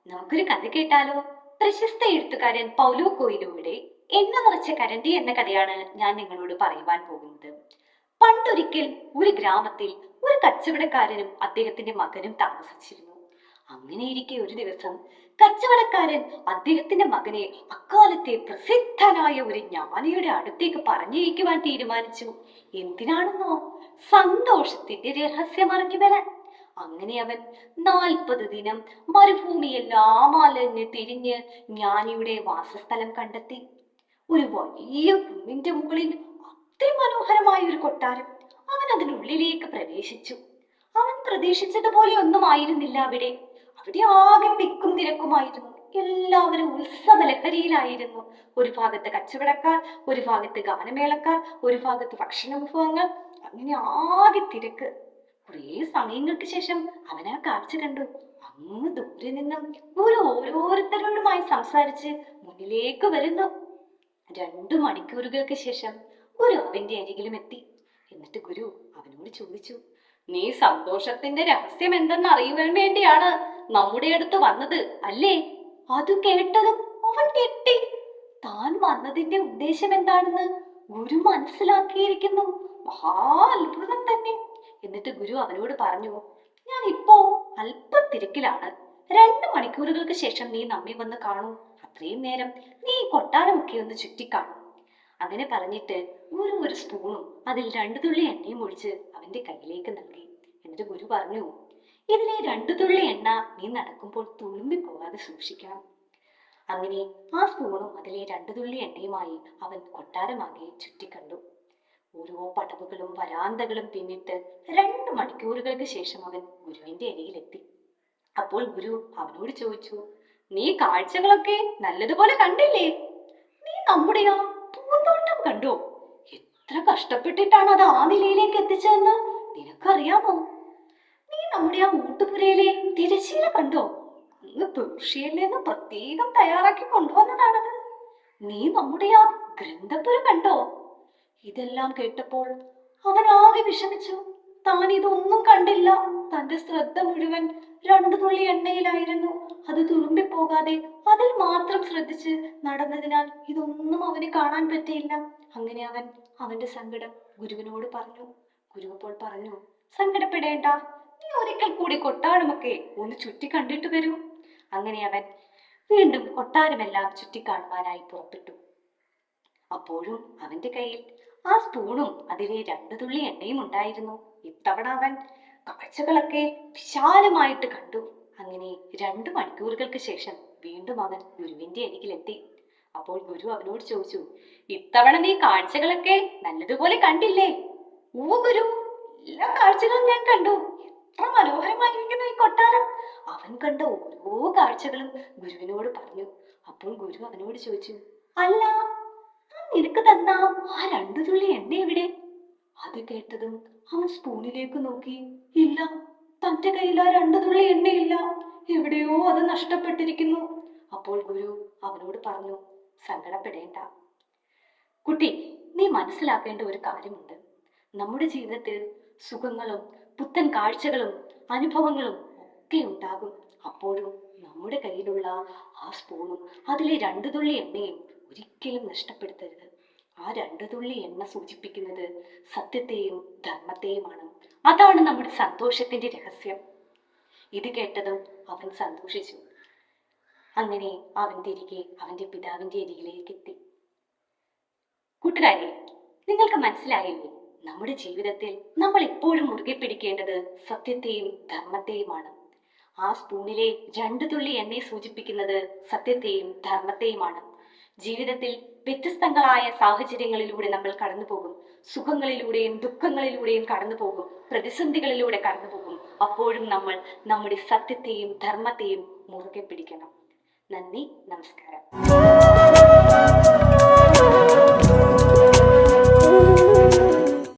നമുക്കൊരു കഥ കേട്ടാലോ? പ്രശസ്ത എഴുത്തുകാരൻ പൗലോ കൊയ്ലോയുടെ എണ്ണ നിറച്ച കരണ്ടി എന്ന കഥയാണ് ഞാൻ നിങ്ങളോട് പറയുവാൻ പോകുന്നത്. പണ്ടൊരിക്കൽ ഒരു ഗ്രാമത്തിൽ ഒരു കച്ചവടക്കാരനും അദ്ദേഹത്തിന്റെ മകനും താമസിച്ചിരുന്നു. അങ്ങനെയിരിക്കെ ഒരു ദിവസം കച്ചവടക്കാരൻ അദ്ദേഹത്തിന്റെ മകനെ അക്കാലത്തെ പ്രസിദ്ധനായ ഒരു ജ്ഞാനിയുടെ അടുത്തേക്ക് പറഞ്ഞയക്കുവാൻ തീരുമാനിച്ചു. എന്തിനാണെന്നോ? സന്തോഷത്തിന്റെ രഹസ്യം അറിഞ്ഞു വരാൻ. അങ്ങനെ അവൻ 40 ദിനം മരുഭൂമിയെല്ലാം അലഞ്ഞ് തിരിഞ്ഞ് ജ്ഞാനിയുടെ വാസസ്ഥലം കണ്ടെത്തി. ഒരു വലിയ കുന്നിന്റെ മുകളിൽ അതിമനോഹരമായ ഒരു കൊട്ടാരം. അവൻ അതിനുള്ളിലേക്ക് പ്രവേശിച്ചു. അവൻ പ്രതീക്ഷിച്ചതുപോലെ ഒന്നും ആയിരുന്നില്ല അവിടെ. അവിടെ ആകെ തിക്കും തിരക്കുമായിരുന്നു. എല്ലാവരും ഉത്സവലഹരിയിലായിരുന്നു. ഒരു ഭാഗത്ത് കച്ചവടക്കാർ, ഒരു ഭാഗത്ത് ഗാനമേളക്കാർ, ഒരു ഭാഗത്ത് ഭക്ഷണ വിഭവങ്ങൾ. അങ്ങനെ ആകെ തിരക്ക്. കുറേ സമയങ്ങൾക്ക് ശേഷം അവൻ ആ കാഴ്ച കണ്ടു. അങ്ങ് ദൂരെ നിന്നും ഓരോരുത്തരോടുമായി സംസാരിച്ച് മുന്നിലേക്ക് വരുന്നു. 2 മണിക്കൂറുകൾക്ക് ശേഷം ഗുരു അവന്റെ അരികിലും എത്തി. എന്നിട്ട് ഗുരു അവനോട് ചോദിച്ചു, നീ സന്തോഷത്തിന്റെ രഹസ്യം എന്തെന്ന് അറിയുവാൻ വേണ്ടിയാണ് നമ്മുടെ അടുത്ത് വന്നത് അല്ലേ? അത് കേട്ടതും അവൻ ഞെട്ടി. താൻ വന്നതിന്റെ ഉദ്ദേശം എന്താണെന്ന് ഗുരു മനസ്സിലാക്കിയിരിക്കുന്നു. മഹാ അത്ഭുതം തന്നെ. എന്നിട്ട് ഗുരു അവനോട് പറഞ്ഞു, ഞാൻ ഇപ്പോ അല്പ തിരക്കിലാണ്. 2 മണിക്കൂറുകൾക്ക് ശേഷം നീ നമ്മെ വന്ന് കാണൂ. അത്രയും നേരം നീ കൊട്ടാരമൊക്കെ ഒന്ന് ചുറ്റിക്കാണും. അങ്ങനെ പറഞ്ഞിട്ട് ഗുരു ഒരു സ്പൂണും അതിൽ 2 തുള്ളി എണ്ണയും ഒഴിച്ച് അവന്റെ കയ്യിലേക്ക് നൽകി. എന്നിട്ട് ഗുരു പറഞ്ഞു, ഇതിലെ 2 തുള്ളി എണ്ണ നീ നടക്കുമ്പോൾ തുളുമ്പിപ്പോകാതെ സൂക്ഷിക്കണം. അങ്ങനെ ആ സ്പൂണും അതിലെ 2 തുള്ളി എണ്ണയുമായി അവൻ കൊട്ടാരമാകെ ചുറ്റിക്കണ്ടു. ഓരോ പടവുകളും വരാന്തകളും പിന്നിട്ട് 2 മണിക്കൂറുകൾക്ക് ശേഷം അവൻ ഗുരുവിന്റെ അരികിലെത്തി. അപ്പോൾ ഗുരു അവനോട് ചോദിച്ചു, നീ കാഴ്ചകളൊക്കെ നല്ലതുപോലെ കണ്ടില്ലേ? നീ നമ്മുടെ ആ പൂന്തോട്ടം കണ്ടോ? എത്ര കഷ്ടപ്പെട്ടിട്ടാണ് അത് ആ നിലയിലേക്ക് എത്തിച്ചതെന്ന് നിനക്കറിയാമോ? നീ നമ്മുടെ ആ ഊട്ടുപുരയിലെ തിരശ്ശീല കണ്ടോ? അങ്ങ് പേർഷ്യയിൽ നിന്ന് പ്രത്യേകം തയ്യാറാക്കി കൊണ്ടുവന്നതാണത്. നീ നമ്മുടെ ആ ഗ്രന്ഥപുര കണ്ടോ? ഇതെല്ലാം കേട്ടപ്പോൾ അവൻ ആകെ വിഷമിച്ചു. താൻ ഇതൊന്നും കണ്ടില്ല. തന്റെ ശ്രദ്ധ മുഴുവൻ 2 തുള്ളി എണ്ണയിലായിരുന്നു. അത് തുളുമ്പിപ്പോകാതെ അതിൽ മാത്രം ശ്രദ്ധിച്ച് നടന്നതിനാൽ ഇതൊന്നും അവന് കാണാൻ പറ്റിയില്ല. അങ്ങനെ അവൻ അവന്റെ സങ്കടം ഗുരുവിനോട് പറഞ്ഞു. ഗുരു അപ്പോൾ പറഞ്ഞു, സങ്കടപ്പെടേണ്ട, നീ ഒരിക്കൽ കൂടി കൊട്ടാരമൊക്കെ ഒന്ന് ചുറ്റി കണ്ടിട്ട് വരൂ. അങ്ങനെ അവൻ വീണ്ടും കൊട്ടാരമെല്ലാം ചുറ്റിക്കാണുവാനായി പുറപ്പെട്ടു. അപ്പോഴും അവന്റെ കയ്യിൽ ആ സ്പൂണും അതിലെ 2 തുള്ളി എണ്ണയും ഉണ്ടായിരുന്നു. ഇത്തവണ അവൻ കാഴ്ചകളൊക്കെ വിശാലമായിട്ട് കണ്ടു. അങ്ങനെ 2 മണിക്കൂറുകൾക്ക് ശേഷം വീണ്ടും അവൻ ഗുരുവിന്റെ അരികിലെത്തി. അപ്പോൾ ഗുരു അവനോട് ചോദിച്ചു, ഇത്തവണ നീ കാഴ്ചകളൊക്കെ നല്ലതുപോലെ കണ്ടില്ലേ? ഓ ഗുരു, എല്ലാ കാഴ്ചകളും ഞാൻ കണ്ടു. എത്ര മനോഹരമായിരിക്കുന്നു ഈ കൊട്ടാരം. അവൻ കണ്ട ഓരോ കാഴ്ചകളും ഗുരുവിനോട് പറഞ്ഞു. അപ്പോൾ ഗുരു അവനോട് ചോദിച്ചു, അല്ല, നിനക്ക് തന്ന ആ 2 തുള്ളി എണ്ണ എവിടെ? അത് കേട്ടതും അവൻ സ്പൂണിലേക്ക് നോക്കി. ഇല്ല, തന്റെ കയ്യിൽ ആ 2 തുള്ളി എണ്ണയില്ല. എവിടെയോ അത് നഷ്ടപ്പെട്ടിരിക്കുന്നു. അപ്പോൾ ഗുരു അവനോട് പറഞ്ഞു, സങ്കടപ്പെടേണ്ട കുട്ടി, നീ മനസ്സിലാക്കേണ്ട ഒരു കാര്യമുണ്ട്. നമ്മുടെ ജീവിതത്തിൽ സുഖങ്ങളും പുത്തൻ കാഴ്ചകളും അനുഭവങ്ങളും ഒക്കെ ഉണ്ടാകും. അപ്പോഴും നമ്മുടെ കയ്യിലുള്ള ആ സ്പൂണും അതിലെ 2 തുള്ളി എണ്ണയും ഒരിക്കലും നഷ്ടപ്പെടുത്തരുത്. ആ 2 തുള്ളി എണ്ണ സൂചിപ്പിക്കുന്നത് സത്യത്തെയും ധർമ്മത്തെയുമാണ്. അതാണ് നമ്മുടെ സന്തോഷത്തിന്റെ രഹസ്യം. ഇത് കേട്ടതും അവൻ സന്തോഷിച്ചു. അങ്ങനെ അവൻ തിരികെ അവന്റെ പിതാവിന്റെ അരികിലേക്ക് എത്തി. കൂട്ടുകാരെ, നിങ്ങൾക്ക് മനസ്സിലായില്ലേ? നമ്മുടെ ജീവിതത്തിൽ നമ്മൾ എപ്പോഴും മുറുകെ പിടിക്കേണ്ടത് സത്യത്തെയും ധർമ്മത്തെയുമാണ്. ആ സ്പൂണിലെ 2 തുള്ളി എണ്ണയെ സൂചിപ്പിക്കുന്നത് സത്യത്തെയും ധർമ്മത്തെയുമാണ്. ജീവിതത്തിൽ വ്യത്യസ്തങ്ങളായ സാഹചര്യങ്ങളിലൂടെ നമ്മൾ കടന്നു പോകും. സുഖങ്ങളിലൂടെയും ദുഃഖങ്ങളിലൂടെയും കടന്നു പോകും. പ്രതിസന്ധികളിലൂടെ കടന്നു പോകും. അപ്പോഴും നമ്മൾ നമ്മുടെ സത്യത്തെയും ധർമ്മത്തെയും മുറുകെ പിടിക്കണം. നന്ദി, നമസ്കാരം.